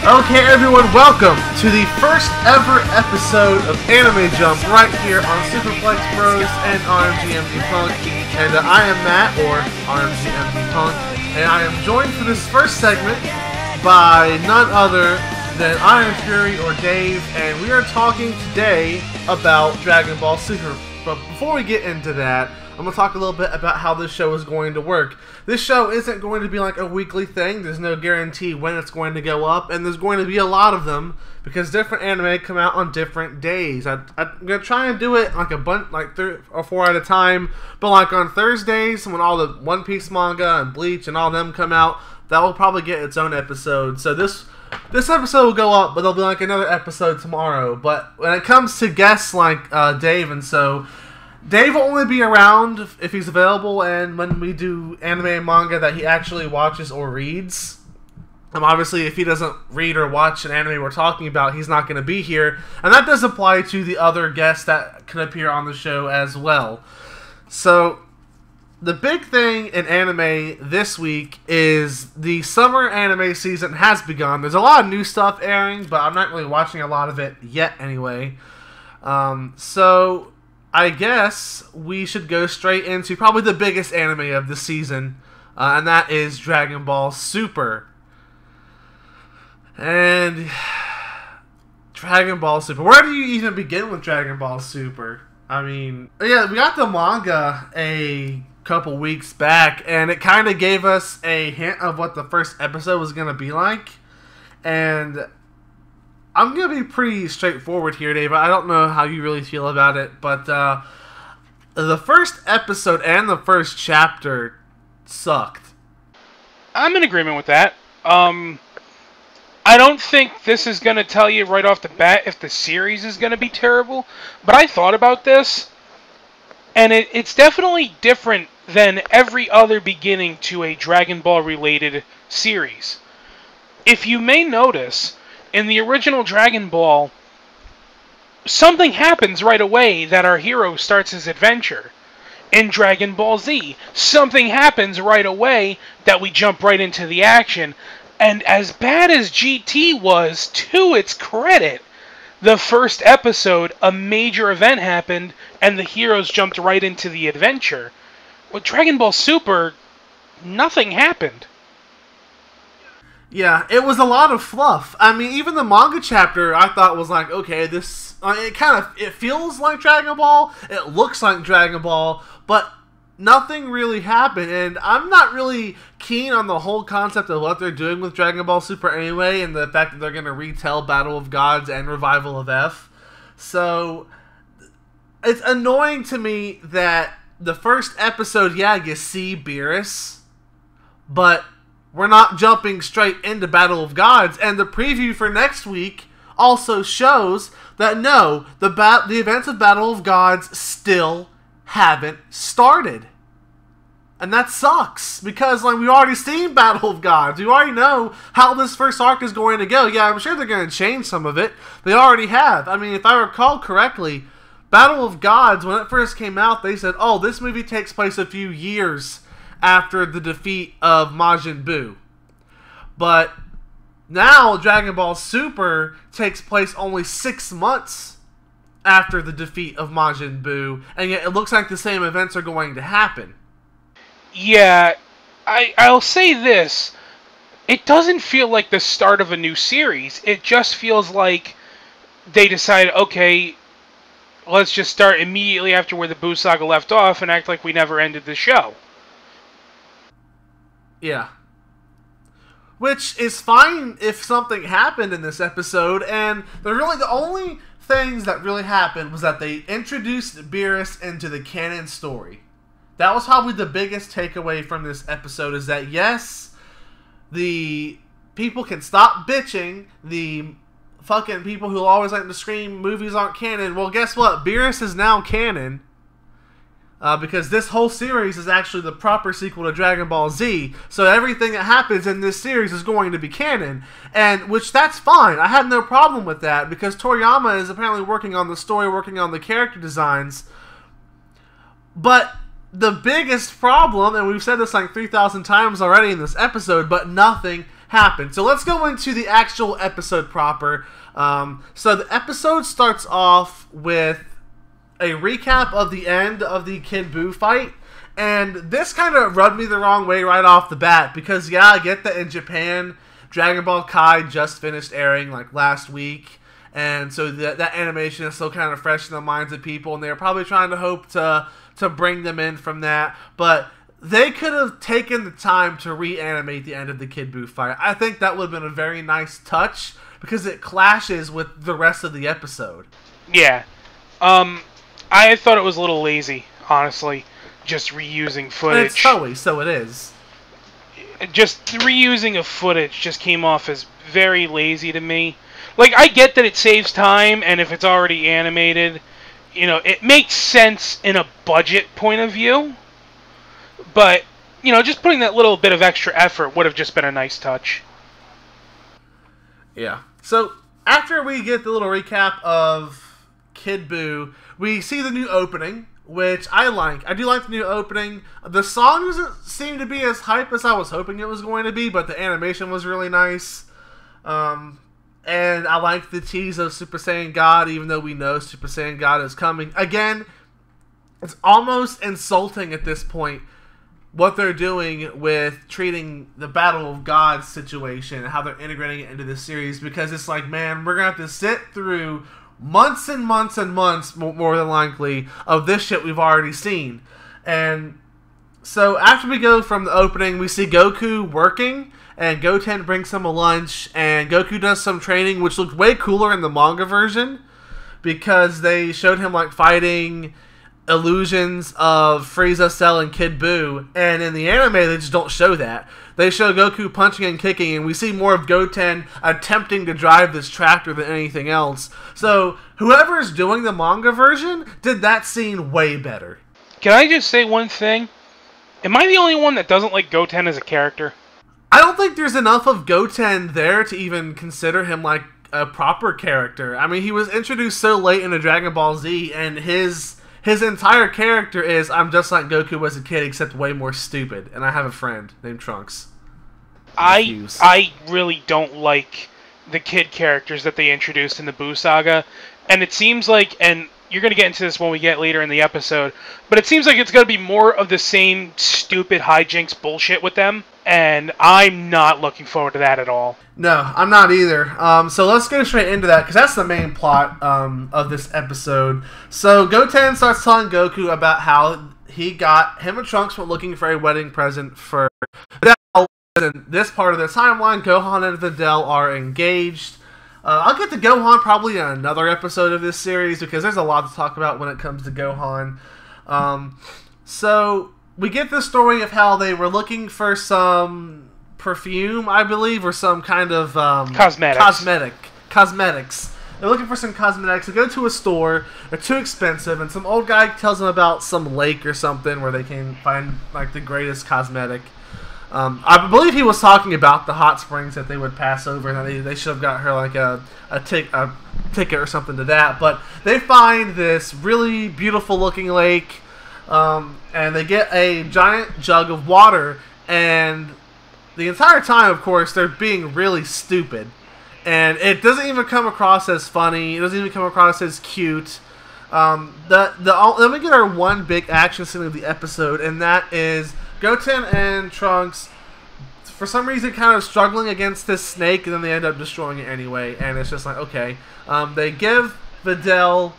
Okay, everyone, welcome to the first ever episode of Anime Jump right here on SUPERPLEX Bros and RMGMD Punk. And I am Matt, or RMGMD Punk, and I am joined for this first segment by none other than IronFury or Dave, and we are talking today about Dragon Ball Super. But before we get into that, I'm going to talk a little bit about how this show is going to work. This show isn't going to be like a weekly thing. There's no guarantee when it's going to go up, and there's going to be a lot of them because different anime come out on different days. I'm going to try and do it like a bunch, like 3 or 4 at a time, but like on Thursdays when all the One Piece manga and Bleach and all them come out, that will probably get its own episode. So this episode will go up, but there'll be like another episode tomorrow. But when it comes to guests like Dave and so, Dave will only be around if he's available and when we do anime and manga that he actually watches or reads. Obviously, if he doesn't read or watch an anime we're talking about, he's not going to be here. And that does apply to the other guests that can appear on the show as well. So, the big thing in anime this week is the summer anime season has begun. There's a lot of new stuff airing, but I'm not really watching a lot of it yet anyway. So I guess we should go straight into probably the biggest anime of the season, and that is Dragon Ball Super. And Dragon Ball Super. Where do you even begin with Dragon Ball Super? I mean, yeah, we got the manga a couple weeks back, and it kind of gave us a hint of what the first episode was going to be like. And I'm going to be pretty straightforward here, Dave. I don't know how you really feel about it, but the first episode and the first chapter sucked. I'm in agreement with that. I don't think this is going to tell you right off the bat if the series is going to be terrible, but I thought about this, and it's definitely different than every other beginning to a Dragon Ball related series. If you may notice, in the original Dragon Ball, something happens right away that our hero starts his adventure. In Dragon Ball Z, something happens right away that we jump right into the action. And as bad as GT was, to its credit, the first episode, a major event happened and the heroes jumped right into the adventure. With Dragon Ball Super, nothing happened. Yeah, it was a lot of fluff. I mean, even the manga chapter I thought was like, okay, this it feels like Dragon Ball, it looks like Dragon Ball, but nothing really happened, and I'm not really keen on the whole concept of what they're doing with Dragon Ball Super anyway, and the fact that they're going to retell Battle of Gods and Revival of F. So, it's annoying to me that the first episode, yeah, you see Beerus, but we're not jumping straight into Battle of Gods, and the preview for next week also shows that no, the events of Battle of Gods still haven't started. And that sucks, because like we already seen Battle of Gods. We already know how this first arc is going to go. Yeah, I'm sure they're going to change some of it. They already have. I mean, if I recall correctly, Battle of Gods, when it first came out, they said, oh, this movie takes place a few years after the defeat of Majin Buu. But now Dragon Ball Super takes place only 6 months after the defeat of Majin Buu, and yet it looks like the same events are going to happen. Yeah, I'll say this. It doesn't feel like the start of a new series. It just feels like they decided, okay, let's just start immediately after where the Buu saga left off and act like we never ended the show. Yeah. Which is fine if something happened in this episode, and the only things that really happened was that they introduced Beerus into the canon story. That was probably the biggest takeaway from this episode, is that yes, the people can stop bitching, the fucking people who always like to scream movies aren't canon. Well, guess what? Beerus is now canon. Because this whole series is actually the proper sequel to Dragon Ball Z, so everything that happens in this series is going to be canon, and which that's fine. I had no problem with that, because Toriyama is apparently working on the story, working on the character designs. But the biggest problem, and we've said this like 3,000 times already in this episode, but nothing happened. So let's go into the actual episode proper. So the episode starts off with a recap of the end of the Kid Buu fight. And this kind of rubbed me the wrong way right off the bat. Because, yeah, I get that in Japan, Dragon Ball Kai just finished airing, like, last week. And so that animation is still kind of fresh in the minds of people. And they're probably trying to hope to bring them in from that. But they could have taken the time to reanimate the end of the Kid Buu fight. I think that would have been a very nice touch. Because it clashes with the rest of the episode. Yeah. I thought it was a little lazy, honestly. Just reusing footage. And it's Toei, so it is. Just reusing of footage just came off as very lazy to me. Like, I get that it saves time, and if it's already animated, you know, it makes sense in a budget point of view. But, you know, just putting that little bit of extra effort would have just been a nice touch. Yeah. So, after we get the little recap of Kid Buu, we see the new opening, which I like. I do like the new opening. The song doesn't seem to be as hype as I was hoping it was going to be, but the animation was really nice. And I like the tease of Super Saiyan God, even though we know Super Saiyan God is coming. Again, it's almost insulting at this point what they're doing with treating the Battle of Gods situation and how they're integrating it into this series, because it's like, man, we're going to have to sit through months and months and months, more than likely, of this shit we've already seen. And so after we go from the opening, we see Goku working, and Goten brings him a lunch, and Goku does some training, which looked way cooler in the manga version, because they showed him like fighting illusions of Frieza, Cell, and Kid Buu, and in the anime they just don't show that. They show Goku punching and kicking, and we see more of Goten attempting to drive this tractor than anything else. So whoever's doing the manga version did that scene way better. Can I just say one thing? Am I the only one that doesn't like Goten as a character? I don't think there's enough of Goten there to even consider him like a proper character. I mean, he was introduced so late into Dragon Ball Z, and his entire character is, I'm just like Goku as a kid, except way more stupid, and I have a friend named Trunks. I really don't like the kid characters that they introduced in the Buu saga, and it seems like, and you're going to get into this when we get later in the episode, but it seems like it's going to be more of the same stupid hijinks bullshit with them, and I'm not looking forward to that at all. No, I'm not either. So let's go straight into that, because that's the main plot of this episode. So Goten starts telling Goku about how him and Trunks went looking for a wedding present for Videl. In this part of the timeline, Gohan and Videl are engaged. I'll get to Gohan probably in another episode of this series, because there's a lot to talk about when it comes to Gohan. So we get the story of how they were looking for some perfume, I believe, or some kind of cosmetics. They're looking for some cosmetics. They go to a store. They're too expensive, and some old guy tells them about some lake or something where they can find like the greatest cosmetic. I believe he was talking about the hot springs that they would pass over, and they should have got her like a ticket or something to that. But they find this really beautiful looking lake, and they get a giant jug of water, and the entire time, of course, they're being really stupid. And it doesn't even come across as funny. It doesn't even come across as cute. Then we get our one big action scene of the episode, and that is Goten and Trunks, for some reason, kind of struggling against this snake, and then they end up destroying it anyway. And it's just like, okay. They give Videl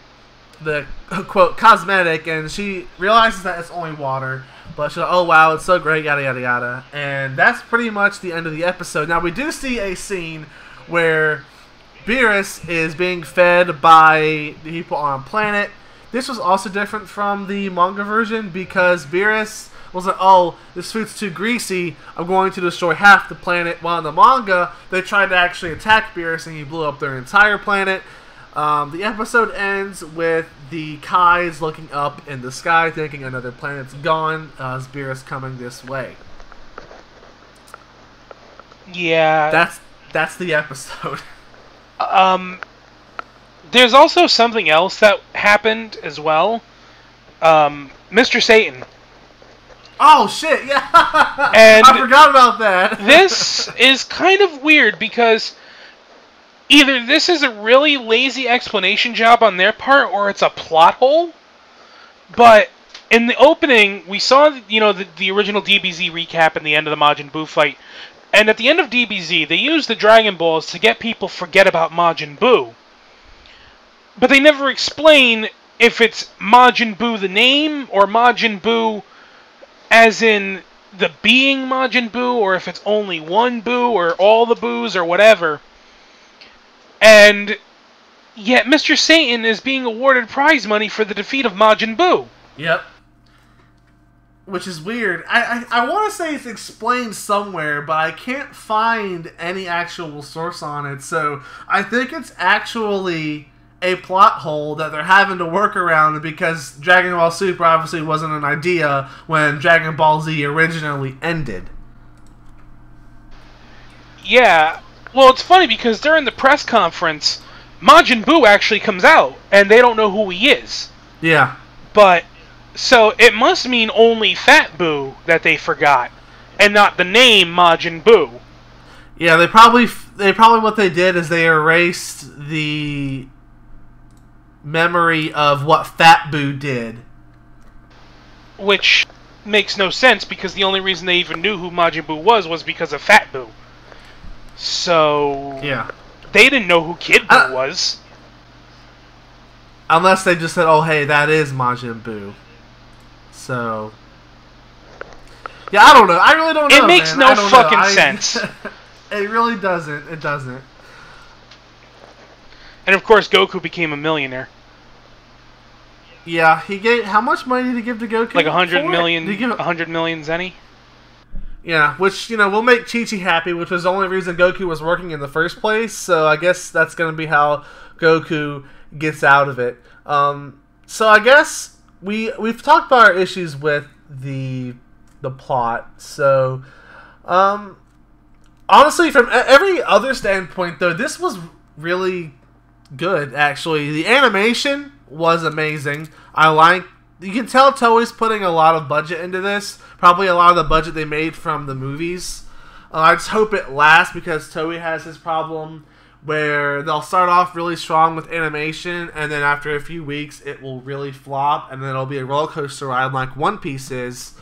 the, quote, cosmetic, and she realizes that it's only water. But she's like, oh wow, it's so great, yada yada yada. And that's pretty much the end of the episode. Now, we do see a scene where Beerus is being fed by the people on a planet. This was also different from the manga version, because Beerus was like, oh, this food's too greasy, I'm going to destroy half the planet. While in the manga, they tried to actually attack Beerus, and he blew up their entire planet. The episode ends with the Kais looking up in the sky, thinking another planet's gone, as Beerus coming this way. Yeah. That's the episode. There's also something else that happened as well. Mr. Satan. Oh, shit, yeah. And I forgot about that. This is kind of weird because either this is a really lazy explanation job on their part or it's a plot hole. But in the opening, we saw, the original DBZ recap in the end of the Majin Buu fight. And at the end of DBZ, they used the Dragon Balls to get people forget about Majin Buu. But they never explain if it's Majin Buu the name, or Majin Buu as in the being Majin Buu, or if it's only one Buu, or all the Boos, or whatever. And yet Mr. Satan is being awarded prize money for the defeat of Majin Buu. Yep. Which is weird. I want to say it's explained somewhere, but I can't find any actual source on it. So I think it's actually a plot hole that they're having to work around because Dragon Ball Super obviously wasn't an idea when Dragon Ball Z originally ended. Yeah. Well, it's funny because during the press conference, Majin Buu actually comes out, and they don't know who he is. Yeah. But so it must mean only Fat Buu that they forgot, and not the name Majin Buu. Yeah, they probably what they did is they erased the memory of what Fat Buu did, which makes no sense because the only reason they even knew who Majin Buu was because of Fat Buu. So yeah, they didn't know who Kid Buu was, unless they just said, "Oh, hey, that is Majin Buu." So, yeah, I don't know. I really don't know. It makes no fucking sense. It really doesn't. It doesn't. And of course, Goku became a millionaire. Yeah, he gave. How much money did he give to Goku? Like 100 million. 100 million zenny. Yeah, which will make Chi-Chi happy, which was the only reason Goku was working in the first place. So I guess that's going to be how Goku gets out of it. So I guess we've talked about our issues with the plot. So honestly, from every other standpoint, though, this was really good. Actually, the animation was amazing. You can tell Toei's putting a lot of budget into this. Probably a lot of the budget they made from the movies. I just hope it lasts because Toei has this problem where they'll start off really strong with animation, and then after a few weeks it will really flop, and then it'll be a roller coaster ride like One Piece is.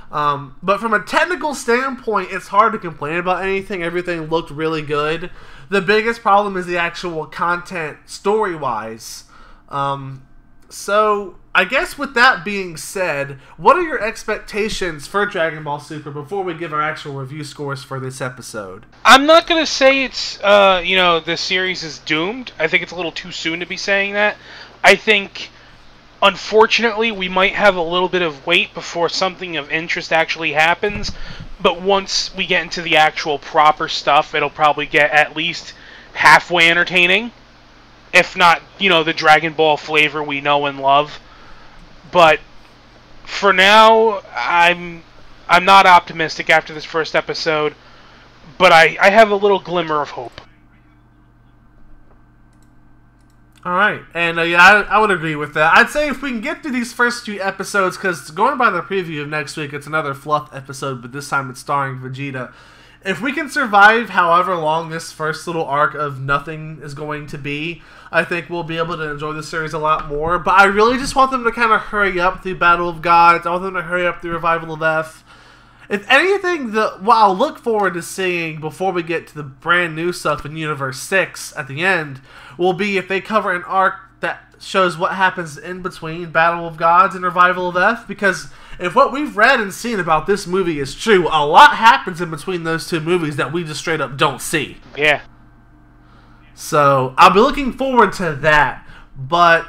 But from a technical standpoint, it's hard to complain about anything. Everything looked really good. The biggest problem is the actual content story-wise. So I guess with that being said, what are your expectations for Dragon Ball Super before we give our actual review scores for this episode? I'm not going to say it's, the series is doomed. I think it's a little too soon to be saying that. I think, unfortunately, we might have a little bit of wait before something of interest actually happens. But once we get into the actual proper stuff, it'll probably get at least halfway entertaining. If not, the Dragon Ball flavor we know and love. But for now, I'm not optimistic after this first episode. But I have a little glimmer of hope. Alright, and I would agree with that. I'd say if we can get through these first few episodes, because going by the preview of next week, it's another fluff episode, but this time it's starring Vegeta. If we can survive however long this first little arc of nothing is going to be, I think we'll be able to enjoy the series a lot more. But I really just want them to kind of hurry up through Battle of Gods. I want them to hurry up through Revival of F. If anything, what I'll look forward to seeing before we get to the brand new stuff in Universe 6 at the end will be if they cover an arc that shows what happens in between Battle of Gods and Revival of F, because if what we've read and seen about this movie is true, a lot happens in between those two movies that we just straight up don't see. Yeah. So, I'll be looking forward to that. But,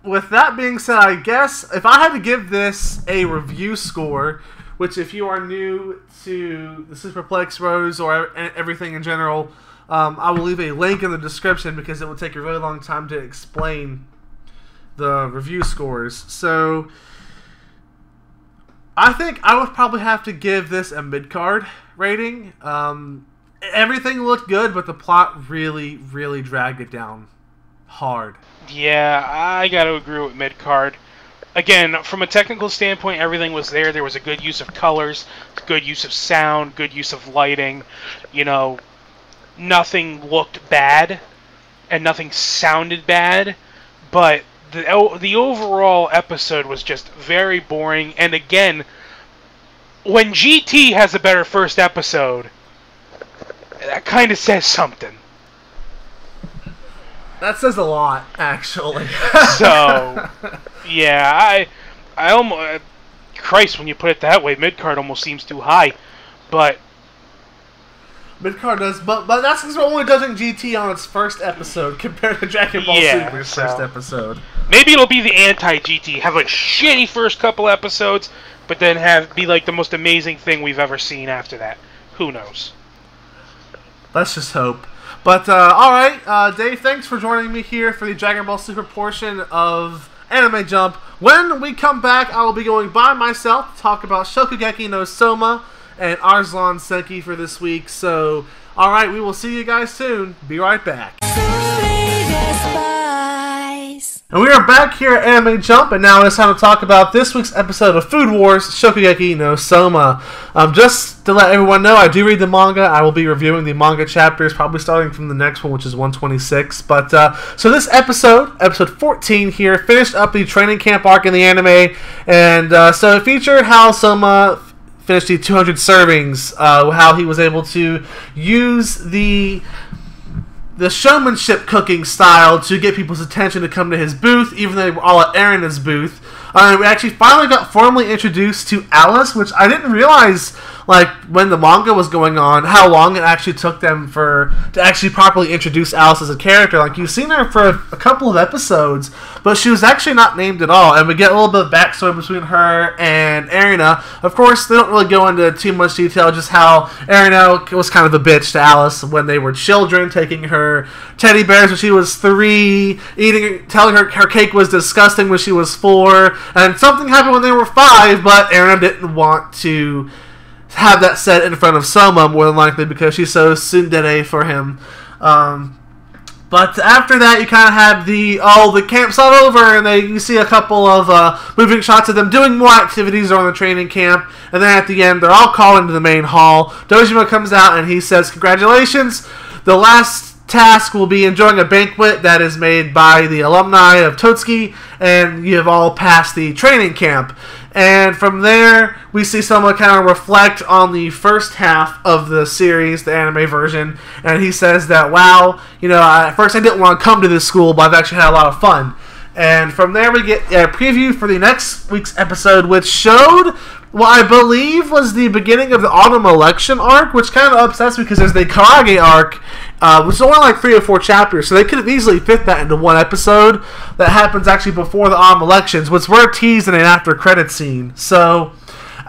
with that being said, I guess if I had to give this a review score, which if you are new to the SUPERPLEX Bros or everything in general, I will leave a link in the description because it would take a really long time to explain the review scores. So, I think I would probably have to give this a mid-card rating. Everything looked good, but the plot really, really dragged it down hard. Yeah, I gotta agree with mid-card. again, from a technical standpoint, everything was there. There was a good use of colors, good use of sound, good use of lighting. You know, nothing looked bad, and nothing sounded bad, but the overall episode was just very boring. And again, when GT has a better first episode, that kind of says something. That says a lot, actually. So, yeah, I almost, Christ, when you put it that way, mid-card almost seems too high, but mid-card does, but that's because we're only judging GT on its first episode compared to Dragon Ball Super's first episode. Maybe it'll be the anti-GT, have a shitty first couple episodes, but then be like the most amazing thing we've ever seen after that. Who knows? Let's just hope. But, alright, Dave, thanks for joining me here for the Dragon Ball Super portion of Anime Jump. When we come back, I will be going by myself to talk about Shokugeki no Soma and Arslan Senki for this week. So, alright, we will see you guys soon. Be right back. And we are back here at Anime Jump, and now it's time to talk about this week's episode of Food Wars, Shokugeki no Soma. Just to let everyone know, I do read the manga. I will be reviewing the manga chapters, probably starting from the next one, which is 126. But, so this episode 14 here, finished up the training camp arc in the anime, and so it featured how Soma finished the 200 servings, how he was able to use the showmanship cooking style to get people's attention to come to his booth, even though they were all at Erina's booth. We actually finally got formally introduced to Alice, which I didn't realize, like, when the manga was going on, how long it actually took them to actually properly introduce Alice as a character. Like, you've seen her for a couple of episodes, but she was actually not named at all, and we get a little bit of backstory between her and Erina. Of course, they don't really go into too much detail, just how Erina was kind of a bitch to Alice when they were children, taking her teddy bears when she was 3, telling her her cake was disgusting when she was 4, and something happened when they were 5, but Erina didn't want to have that said in front of Soma, more than likely, because she's so tsundere for him. But after that, you kind of have the camp's all over, and you see a couple of moving shots of them doing more activities during the training camp, and then at the end, they're all called into the main hall. Dojima comes out, and he says, "Congratulations, the last task will be enjoying a banquet that is made by the alumni of Totsuki, and you have all passed the training camp." And from there, we see Soma kind of reflect on the first half of the series, the anime version, and he says that, wow, at first I didn't want to come to this school, but I've actually had a lot of fun. And from there, we get a preview for the next week's episode, which showed what I believe was the beginning of the autumn election arc, which kind of upsets me because there's the Karage arc, which is only like 3 or 4 chapters, so they could have easily fit that into one episode that happens actually before the autumn elections, which were teased in an after-credit scene. So,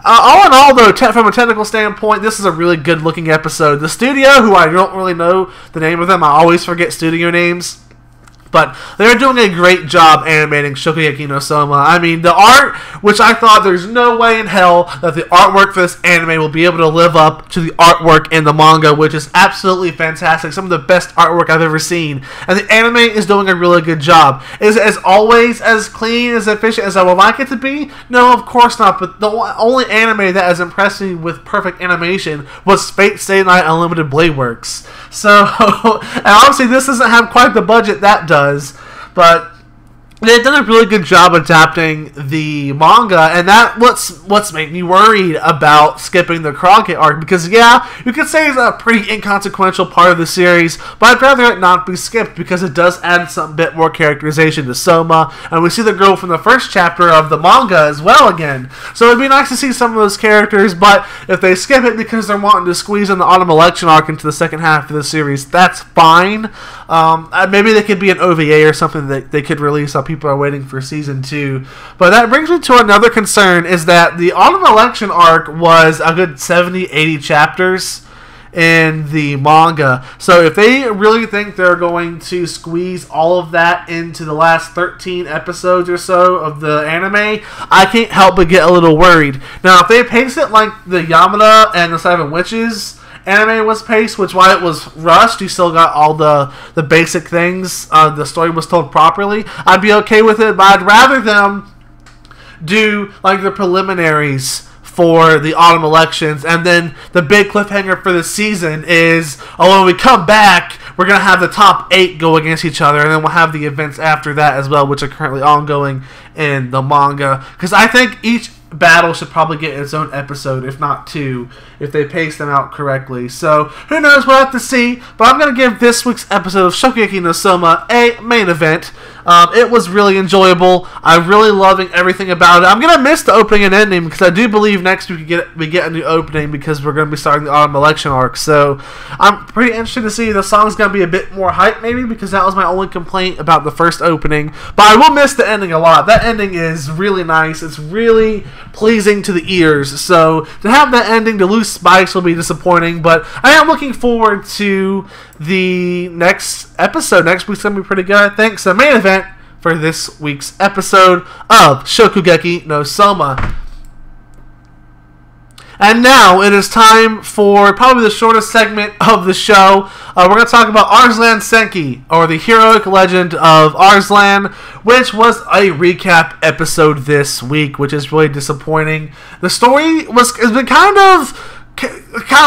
all in all, though, from a technical standpoint, this is a really good-looking episode. The studio, who I don't really know the name of them, I always forget studio names, but they're doing a great job animating Shokugeki no Soma. I mean, the art, which I thought there's no way in hell that the artwork for this anime will be able to live up to the artwork in the manga, which is absolutely fantastic. Some of the best artwork I've ever seen. And the anime is doing a really good job. Is it, as always, as clean, as efficient as I would like it to be? No, of course not. But the only anime that has impressed me with perfect animation was Fate Stay Night Unlimited Blade Works. So, and obviously this doesn't have quite the budget that does, but they've done a really good job adapting the manga, and what's made me worried about skipping the Crockett arc, because yeah, you could say it's a pretty inconsequential part of the series, but I'd rather it not be skipped, because it does add some bit more characterization to Soma, and we see the girl from the first chapter of the manga as well again, so it'd be nice to see some of those characters, but if they skip it because they're wanting to squeeze in the autumn election arc into the second half of the series, that's fine. Maybe they could be an OVA or something that they could release on people are waiting for season 2. But that brings me to another concern, is that the autumn election arc was a good 70-80 chapters in the manga. So if they really think they're going to squeeze all of that into the last 13 episodes or so of the anime, I can't help but get a little worried. Now, if they pace it like the Yamada and the Seven Witches anime was paced, which while it was rushed, you still got all the basic things, the story was told properly, I'd be okay with it, but I'd rather them do like the preliminaries for the autumn elections, and then the big cliffhanger for the season is, when we come back, we're going to have the top 8 go against each other, and then we'll have the events after that as well, which are currently ongoing in the manga. Because I think each battle should probably get its own episode, if not 2, if they pace them out correctly. So, who knows, we'll have to see. But I'm going to give this week's episode of Shokugeki no Soma a main event. It was really enjoyable. I'm really loving everything about it. I'm going to miss the opening and ending because I do believe next week we get a new opening because we're going to be starting the autumn election arc. So I'm pretty interested to see. The song's going to be a bit more hype maybe because that was my only complaint about the first opening. But I will miss the ending a lot. That ending is really nice. It's really pleasing to the ears. So to have that ending to lose Spikes will be disappointing. But I am looking forward to the next episode. Next week's going to be pretty good, I think. So main event for this week's episode of Shokugeki no Soma. And now it is time for probably the shortest segment of the show. We're going to talk about Arslan Senki, or the heroic legend of Arslan, which was a recap episode this week, which is really disappointing. The story has been kind of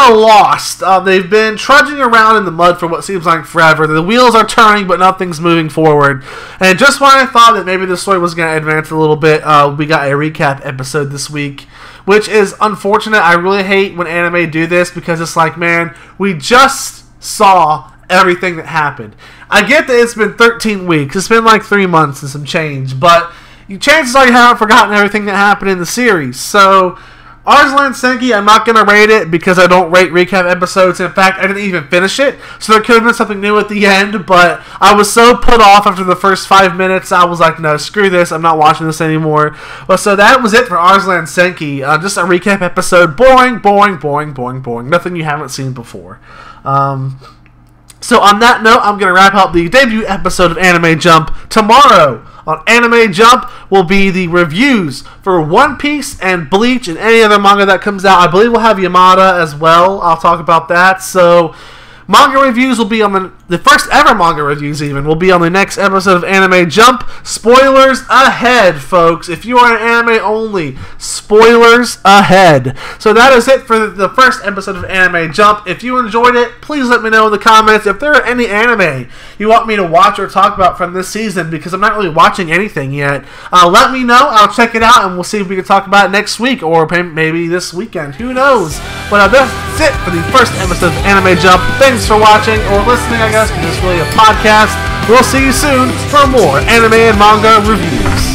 lost. They've been trudging around in the mud for what seems like forever. The wheels are turning, but nothing's moving forward. And just when I thought that maybe the story was going to advance a little bit, we got a recap episode this week, which is unfortunate. I really hate when anime do this because it's like, man, we just saw everything that happened. I get that it's been 13 weeks. It's been like 3 months and some change, but chances are you haven't forgotten everything that happened in the series. So Arslan Senki, I'm not going to rate it because I don't rate recap episodes. In fact, I didn't even finish it, so there could have been something new at the end, but I was so put off after the first 5 minutes, I was like, no, screw this, I'm not watching this anymore. Well, so that was it for Arslan Senki. Just a recap episode. Boring, boring, boring, boring, boring. Nothing you haven't seen before. So on that note, I'm going to wrap up the debut episode of Anime Jump tomorrow. On Anime Jump will be the reviews for One Piece and Bleach and any other manga that comes out. I believe we'll have Yamada as well. I'll talk about that. So manga reviews will be on the first ever manga reviews even will be on the next episode of Anime Jump. Spoilers ahead, folks. If you are an anime only, spoilers ahead. So that is it for the first episode of Anime Jump. If you enjoyed it, please let me know in the comments if there are any anime you want me to watch or talk about from this season, because I'm not really watching anything yet. Let me know. I'll check it out and we'll see if we can talk about it next week or maybe this weekend. Who knows? But that's it for the first episode of Anime Jump. Thanks for watching or listening, I guess, because it's really a podcast. We'll see you soon for more anime and manga reviews.